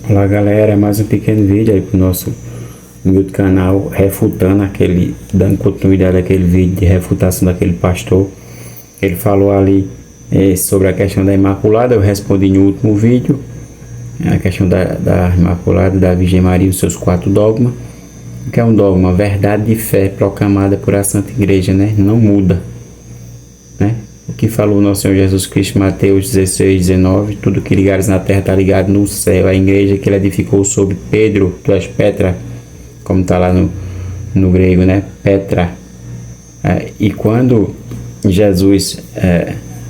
Olá galera, mais um pequeno vídeo aí pro nosso humilde canal, dando continuidade àquele vídeo de refutação daquele pastor. Ele falou ali sobre a questão da Imaculada. Eu respondi no último vídeo a questão da Imaculada, da Virgem Maria e os seus 4 dogmas. O que é um dogma? Verdade de fé proclamada por a Santa Igreja, né? Não muda, né? O que falou o nosso Senhor Jesus Cristo, Mateus 16, 19, tudo que ligares na terra está ligado no céu. A igreja que ele edificou sobre Pedro, tu és Petra, como está lá no grego, né? Petra. E quando Jesus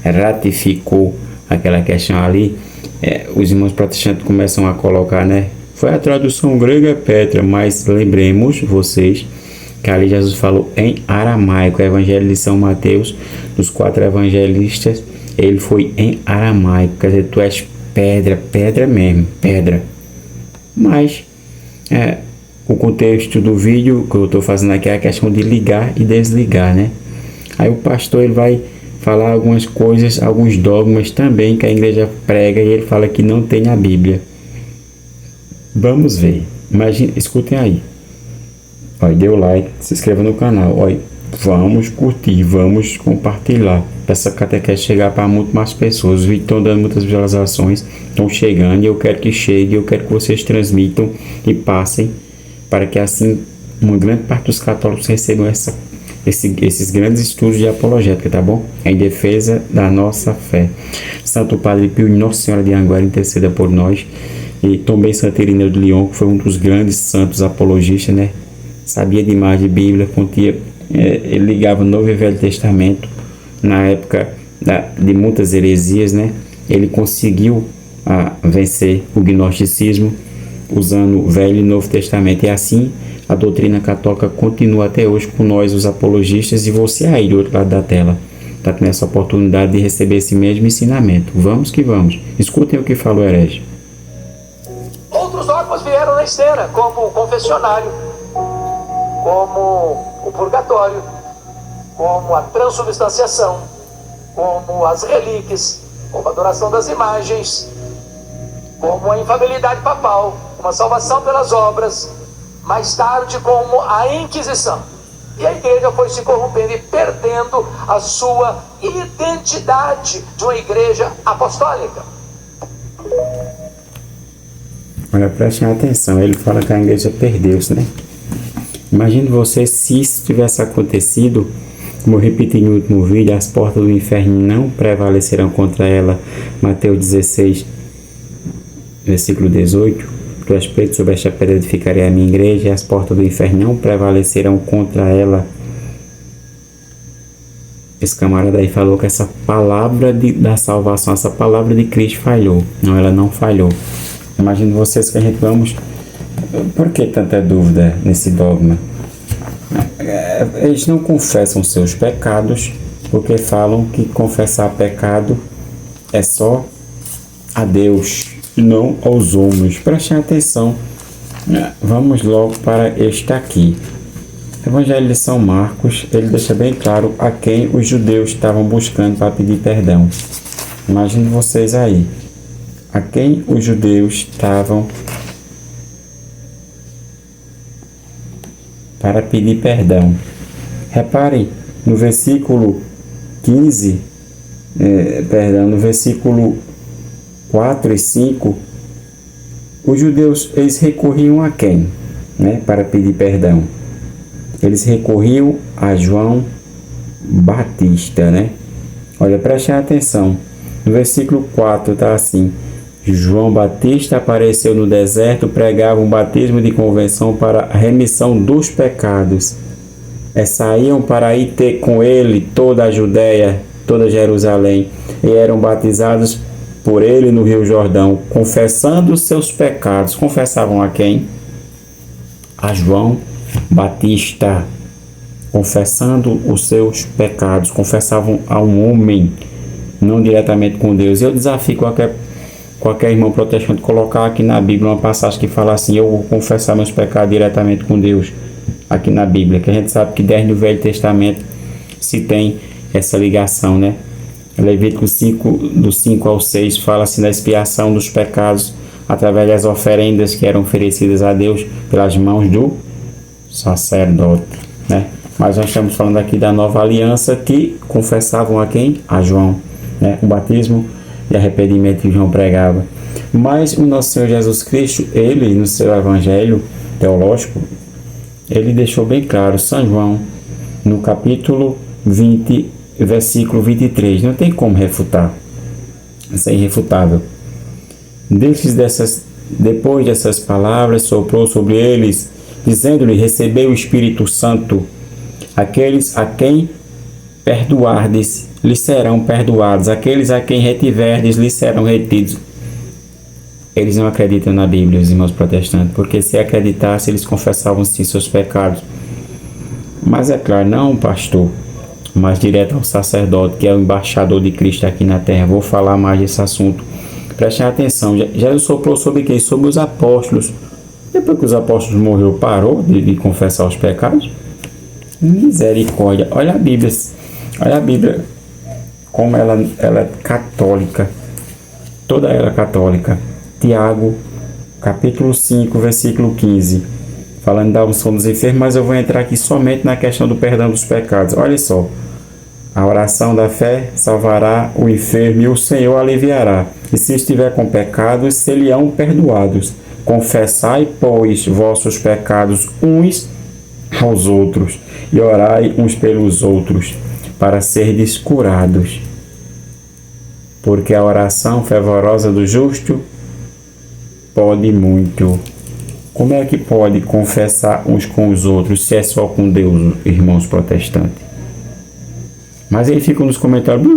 ratificou aquela questão ali, os irmãos protestantes começam a colocar, né? Foi a tradução grega Petra, mas lembremos vocês que ali Jesus falou em aramaico. O Evangelho de São Mateus, dos 4 evangelistas, ele foi em aramaico, quer dizer, tu és pedra, pedra mesmo, pedra. Mas o contexto do vídeo que eu estou fazendo aqui é a questão de ligar e desligar, né? Aí o pastor ele vai falar algumas coisas, alguns dogmas também que a igreja prega, e ele fala que não tem na Bíblia. Vamos ver, imagine, escutem aí. Olha, dê o like, se inscreva no canal. Olha, vamos curtir, vamos compartilhar para essa catequese chegar para muito mais pessoas. Os vídeos estão dando muitas visualizações, estão chegando, e eu quero que chegue, eu quero que vocês transmitam e passem, para que assim uma grande parte dos católicos recebam esses grandes estudos de apologética, tá bom? Em defesa da nossa fé. Santo Padre Pio e Nossa Senhora de Anguera interceda por nós. E também Santo Irineu de Lyon, que foi um dos grandes santos apologistas, né? Sabia demais de Bíblia, ele ligava o Novo e Velho Testamento na época de muitas heresias, né? Ele conseguiu vencer o gnosticismo usando o Velho e Novo Testamento, e assim a doutrina católica continua até hoje com nós, os apologistas, e você aí do outro lado da tela está tendo essa oportunidade de receber esse mesmo ensinamento. Vamos que vamos. Escutem o que falou o herege. Outros dogmas vieram na esteira, como o confessionário, como o purgatório, como a transubstanciação, como as relíquias, como a adoração das imagens, como a infalibilidade papal, como a salvação pelas obras, mais tarde como a Inquisição. E a igreja foi se corrompendo e perdendo a sua identidade de uma igreja apostólica. Olha, prestem atenção, ele fala que a igreja perdeu-se, né? Imagine você se isso tivesse acontecido, como eu repeti no último vídeo, as portas do inferno não prevalecerão contra ela. Mateus 16, versículo 18. Tu és preto, sobre esta pedra edificarei a minha igreja, e as portas do inferno não prevalecerão contra ela. Esse camarada aí falou que essa palavra da salvação, essa palavra de Cristo falhou. Não, ela não falhou. Imagino vocês que a gente vamos... Por que tanta dúvida nesse dogma? Eles não confessam seus pecados, porque falam que confessar pecado é só a Deus e não aos homens. Prestem atenção. Vamos logo para este aqui. Evangelho de São Marcos, ele deixa bem claro a quem os judeus estavam buscando para pedir perdão. Imagine vocês aí. A quem os judeus estavam para pedir perdão. Reparem, no versículo 15, no versículo 4 e 5, os judeus, eles recorriam a quem, né, para pedir perdão? Eles recorriam a João Batista, né? Olha, prestem atenção. No versículo 4 está assim: João Batista apareceu no deserto, pregava um batismo de conversão para a remissão dos pecados. Saíam para ir ter com ele toda a Judéia, toda Jerusalém, e eram batizados por ele no Rio Jordão, confessando os seus pecados. Confessavam a quem? A João Batista, confessando os seus pecados. Confessavam a um homem, não diretamente com Deus. Eu desafio qualquer irmão protestante colocar aqui na Bíblia uma passagem que fala assim: eu vou confessar meus pecados diretamente com Deus, aqui na Bíblia, que a gente sabe que desde o Velho Testamento se tem essa ligação, né? Levítico 5, do 5 ao 6, fala assim da expiação dos pecados através das oferendas que eram oferecidas a Deus pelas mãos do sacerdote, né? Mas nós estamos falando aqui da nova aliança que confessavam a quem? A João, né? O batismo e arrependimento que João pregava. Mas o nosso Senhor Jesus Cristo, ele no seu evangelho teológico, ele deixou bem claro, São João, no capítulo 20, versículo 23, não tem como refutar, isso é irrefutável. Depois dessas palavras, soprou sobre eles, dizendo-lhe: recebei o Espírito Santo. Aqueles a quem perdoardes, lhes serão perdoados. Aqueles a quem retiverdes, lhes serão retidos. Eles não acreditam na Bíblia, os irmãos protestantes, porque se acreditassem, eles confessavam sim seus pecados. Mas é claro, não pastor, mas direto ao sacerdote, que é o embaixador de Cristo aqui na terra. Vou falar mais desse assunto. Prestem atenção, Jesus soprou sobre quem? Sobre os apóstolos. Depois que os apóstolos morreram, parou de confessar os pecados? Misericórdia. Olha a Bíblia como ela é católica, toda ela católica. Tiago, capítulo 5, versículo 15, falando da unção dos enfermos, mas eu vou entrar aqui somente na questão do perdão dos pecados. Olha só, a oração da fé salvará o enfermo e o Senhor aliviará. E se estiver com pecados, se-lhe-ão perdoados. Confessai, pois, vossos pecados uns aos outros, e orai uns pelos outros, para serdes curados. Porque a oração fervorosa do justo pode muito. Como é que pode confessar uns com os outros, se é só com Deus, irmãos protestantes? Mas aí ficam nos comentários,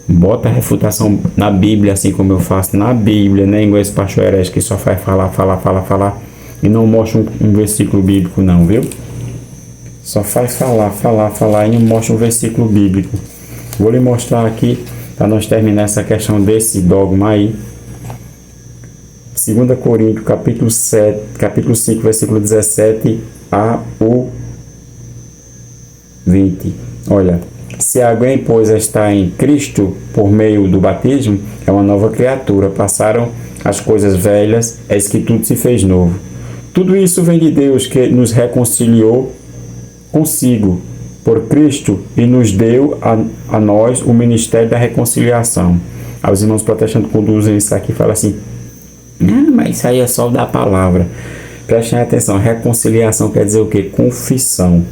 bota a refutação na Bíblia, assim como eu faço na Bíblia, né? Igual esse pastor herege que só faz falar, e não mostra um versículo bíblico não, viu? Só faz falar e não mostra um versículo bíblico. Vou lhe mostrar aqui, para nós terminar essa questão desse dogma aí. 2 Coríntios, capítulo 5, versículo 17 a o 20. Olha, se alguém, pois, está em Cristo por meio do batismo, é uma nova criatura. Passaram as coisas velhas, eis que tudo se fez novo. Tudo isso vem de Deus, que nos reconciliou consigo por Cristo e nos deu a nós o ministério da reconciliação. Aí os irmãos protestantes conduzem isso aqui e falam assim: não, mas isso aí é só da palavra. Prestem atenção, reconciliação quer dizer o quê? Confissão.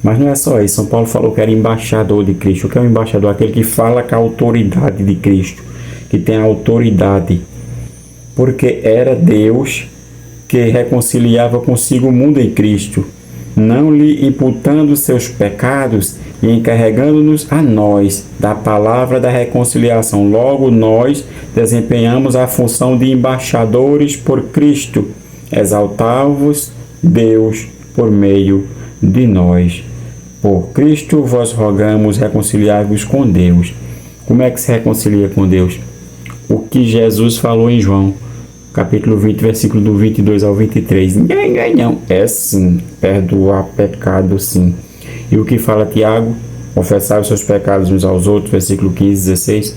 Mas não é só isso. São Paulo falou que era embaixador de Cristo. O que é um embaixador? Aquele que fala com a autoridade de Cristo, que tem a autoridade. Porque era Deus que reconciliava consigo o mundo em Cristo, não lhe imputando seus pecados e encarregando-nos a nós da palavra da reconciliação. Logo, nós desempenhamos a função de embaixadores por Cristo. Exaltai-vos Deus por meio de nós. Por Cristo vos rogamos, reconciliai-vos com Deus. Como é que se reconcilia com Deus? O que Jesus falou em João, capítulo 20, versículo do 22 ao 23. Não. É sim, perdoar pecado sim. E o que fala Tiago? Confessar os seus pecados uns aos outros, versículo 15, 16.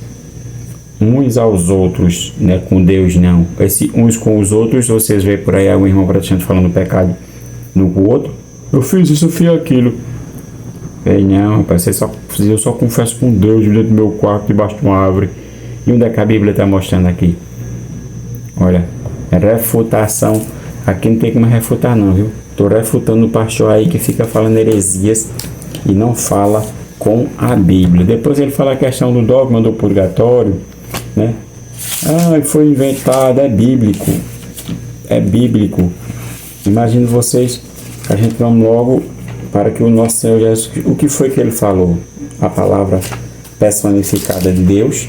Uns aos outros, né? Com Deus não. Esse uns com os outros, vocês veem por aí algum irmão protestante falando pecado no com o outro. Eu fiz isso, eu fiz aquilo. Não, rapaz, eu só confesso com Deus dentro do meu quarto, debaixo de uma árvore. E onde é que a Bíblia está mostrando aqui? Olha, refutação. Aqui não tem como refutar não, viu? Estou refutando o pastor aí que fica falando heresias e não fala com a Bíblia. Depois ele fala a questão do dogma do purgatório, né? Ah, foi inventado, é bíblico. É bíblico. Imagino vocês, a gente vamos logo para que o nosso Senhor Jesus, o que foi que ele falou? A palavra personificada de Deus.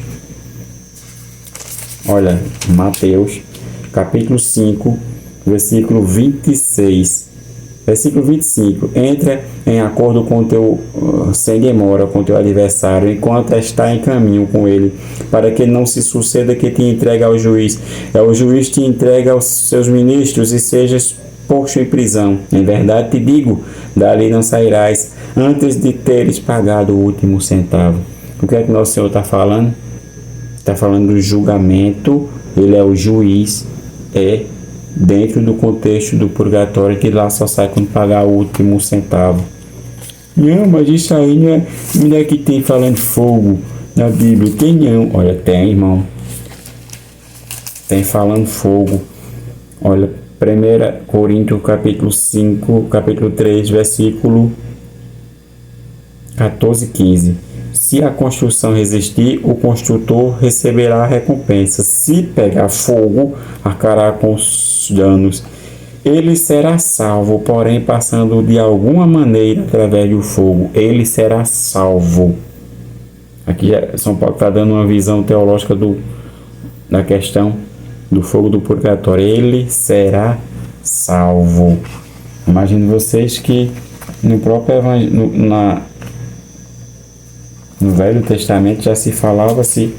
Olha, Mateus, capítulo 5, versículo 26. Versículo 25. Entra em acordo com teu, sem demora, com teu adversário, enquanto está em caminho com ele, para que não se suceda que te entregue ao juiz. O juiz te entrega aos seus ministros e sejas posto em prisão. Em verdade te digo, dali não sairás, antes de teres pagado o último centavo. O que é que nosso Senhor está falando? está falando do julgamento, ele é o juiz, dentro do contexto do purgatório, que lá só sai quando pagar o último centavo. Não, mas isso aí não é que tem falando fogo na Bíblia. Tem não. Olha, tem, irmão. Tem falando fogo. Olha, 1 Coríntios capítulo 5, capítulo 3, versículo 14 e 15. Se a construção resistir, o construtor receberá a recompensa. Se pegar fogo, arcará com os danos. Ele será salvo, porém passando de alguma maneira através do fogo. Ele será salvo. Aqui São Paulo está dando uma visão teológica da questão do fogo do purgatório. Ele será salvo. Imagine vocês que no próprio Evangelho, no Velho Testamento já se falava-se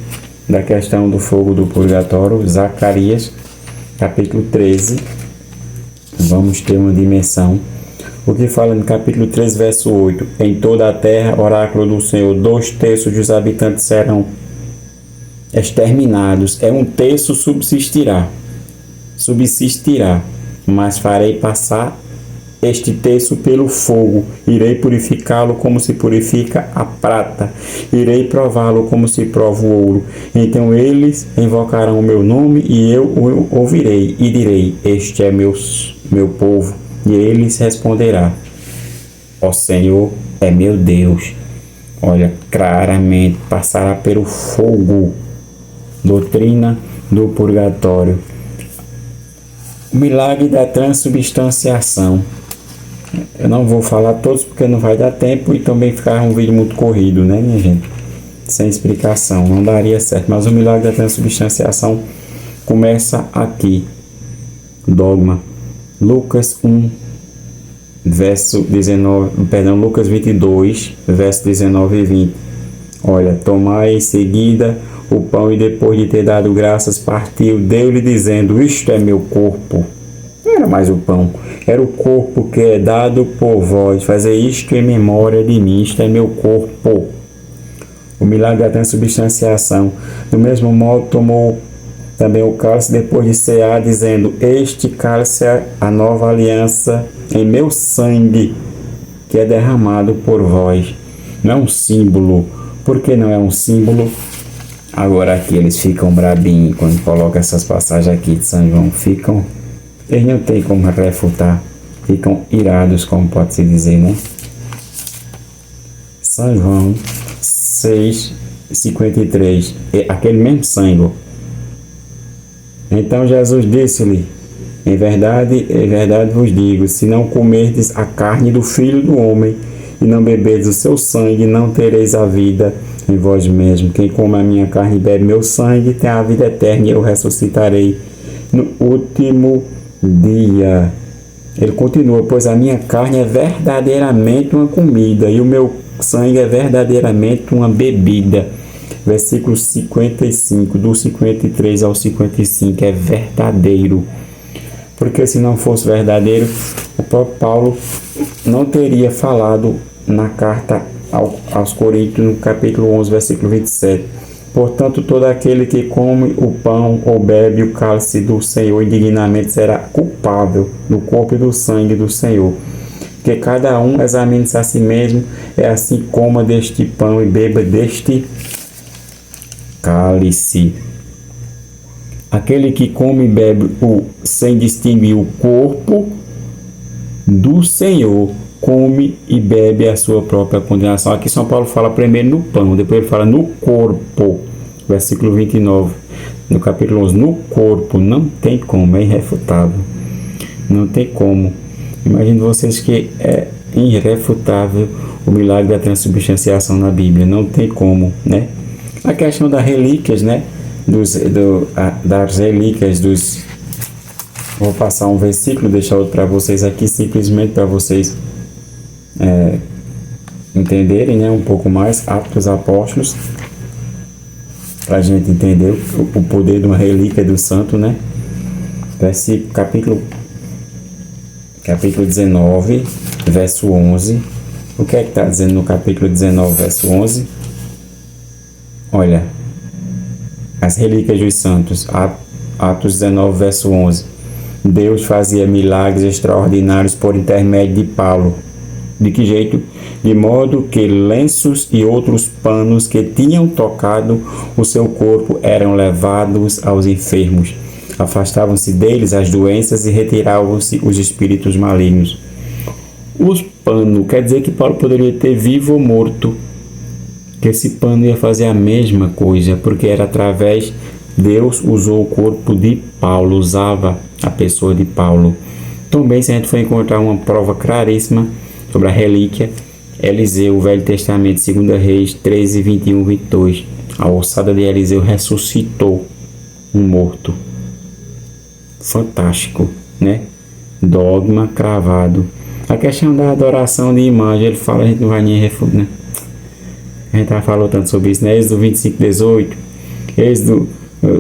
da questão do fogo do purgatório. Zacarias, capítulo 13. Vamos ter uma dimensão. O que fala no capítulo 3, verso 8. Em toda a terra, oráculo do Senhor, 2/3 dos habitantes serão exterminados. 1/3 subsistirá, mas farei passar este terço pelo fogo. Irei purificá-lo como se purifica a prata. Irei prová-lo como se prova o ouro. Então eles invocarão o meu nome e eu o ouvirei e direi: este é meu povo. E eles responderá: ó Senhor é meu Deus. Olha, claramente passará pelo fogo. Doutrina do purgatório. O milagre da transubstanciação. Eu não vou falar todos porque não vai dar tempo e também ficar um vídeo muito corrido, né, minha gente? Sem explicação, não daria certo. Mas o milagre da transubstanciação começa aqui. Dogma. Lucas 1, verso 19, Lucas 22, verso 19 e 20. Olha, tomai em seguida o pão e depois de ter dado graças, partiu, deu-lhe dizendo: isto é meu corpo. Não era mais o pão, era o corpo que é dado por vós. Fazer isto em memória de mim, isto é meu corpo. O milagre da transubstanciação. Do mesmo modo, tomou também o cálice depois de cear, dizendo: este cálice é a nova aliança em meu sangue, que é derramado por vós. Não é um símbolo. Por que não é um símbolo? Agora aqui eles ficam brabinhos quando colocam essas passagens aqui de São João. Eles não tem como refutar. Ficam irados, como pode-se dizer, né? São João 6:53. Aquele mesmo sangue. Então Jesus disse-lhe: em verdade vos digo, se não comerdes a carne do Filho do Homem e não beberdes o seu sangue, não tereis a vida em vós mesmos. Quem come a minha carne e bebe meu sangue tem a vida eterna, e eu ressuscitarei no último dia. Ele continua: pois a minha carne é verdadeiramente uma comida e o meu sangue é verdadeiramente uma bebida. Versículo 55, do 53 ao 55, é verdadeiro. Porque se não fosse verdadeiro, o próprio Paulo não teria falado na carta aos Coríntios, no capítulo 11, versículo 27. Portanto, todo aquele que come o pão ou bebe o cálice do Senhor indignamente será culpável do corpo e do sangue do Senhor. Que cada um examine-se a si mesmo, é assim coma deste pão e beba deste cálice. Aquele que come e bebe sem distinguir o corpo do Senhor, come e bebe a sua própria condenação. Aqui São Paulo fala primeiro no pão, depois ele fala no corpo. Versículo 29, no capítulo 11. No corpo, não tem como, é irrefutável. Não tem como. Imagine vocês que é irrefutável o milagre da transubstanciação na Bíblia. Não tem como, né? A questão das relíquias, né? Das relíquias dos... Vou passar um versículo, deixar outro para vocês aqui, simplesmente para vocês entenderem, né, um pouco mais. Atos dos Apóstolos, para a gente entender o poder de uma relíquia do santo, né? Versículo, capítulo 19, verso 11. O que é que está dizendo no capítulo 19, verso 11? Olha, as relíquias dos santos. Atos 19, verso 11. Deus fazia milagres extraordinários por intermédio de Paulo. De que jeito? De modo que lenços e outros panos que tinham tocado o seu corpo eram levados aos enfermos. Afastavam-se deles as doenças e retiravam-se os espíritos malignos. Os panos, quer dizer que Paulo poderia ter vivo ou morto. Que esse pano ia fazer a mesma coisa, porque era através, Deus usou o corpo de Paulo, usava a pessoa de Paulo. Também, se a gente for encontrar uma prova claríssima sobre a relíquia, Eliseu, o Velho Testamento, 2 Reis 13, 21, 22. A ossada de Eliseu ressuscitou um morto. Fantástico, né? Dogma cravado. A questão da adoração de imagem, ele fala, a gente não vai nem refutar, né? A gente já falou tanto sobre isso, né? Êxodo 25, 18, Êxodo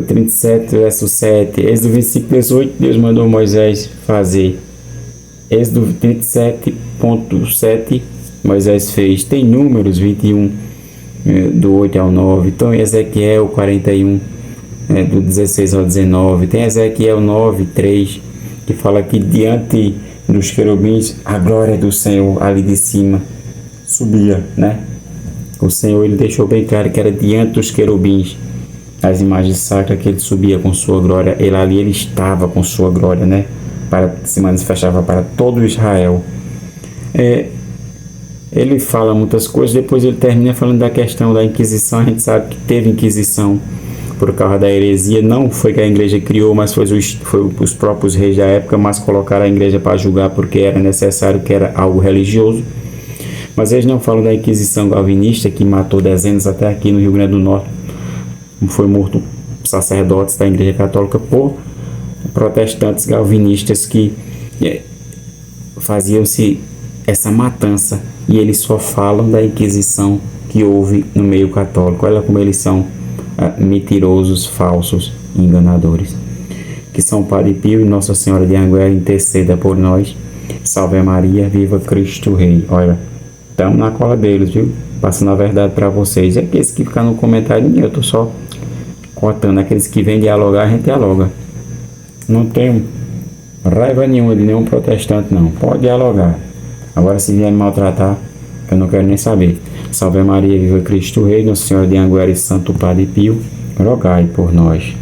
37, verso 7, Êxodo 25, 18, Deus mandou Moisés fazer. Êxodo 37.7, Moisés fez. Tem Números 21, do 8 ao 9. Então, Ezequiel 41, do 16 ao 19. Tem Ezequiel 9, 3, que fala que diante dos querubins, a glória do Senhor ali de cima subia, né? O Senhor, ele deixou bem claro que era diante dos querubins, as imagens sacras, que ele subia com sua glória. Ele ali, ele estava com sua glória, né? Se manifestava para todo Israel. Ele fala muitas coisas, depois ele termina falando da questão da Inquisição. A gente sabe que teve Inquisição por causa da heresia. Não foi que a igreja criou, mas foi os próprios reis da época, mas colocaram a igreja para julgar porque era necessário, que era algo religioso. Mas eles não falam da Inquisição calvinista, que matou dezenas até aqui no Rio Grande do Norte. Foi morto sacerdotes da Igreja Católica por protestantes calvinistas que faziam-se essa matança. E eles só falam da Inquisição que houve no meio católico. Olha como eles são mentirosos, falsos, enganadores. Que São Padre Pio e Nossa Senhora de Anguera interceda por nós. Salve Maria, viva Cristo Rei. Olha, estamos na cola deles, viu? Passando a verdade para vocês. É aqueles que ficam no comentário, eu tô só cortando. Aqueles que vêm dialogar, a gente dialoga. Não tenho raiva nenhuma de nenhum protestante, não. Pode dialogar. Agora, se vier me maltratar, eu não quero nem saber. Salve Maria, viva Cristo Rei, Nossa Senhora de Anguera e Santo Padre Pio, rogai por nós.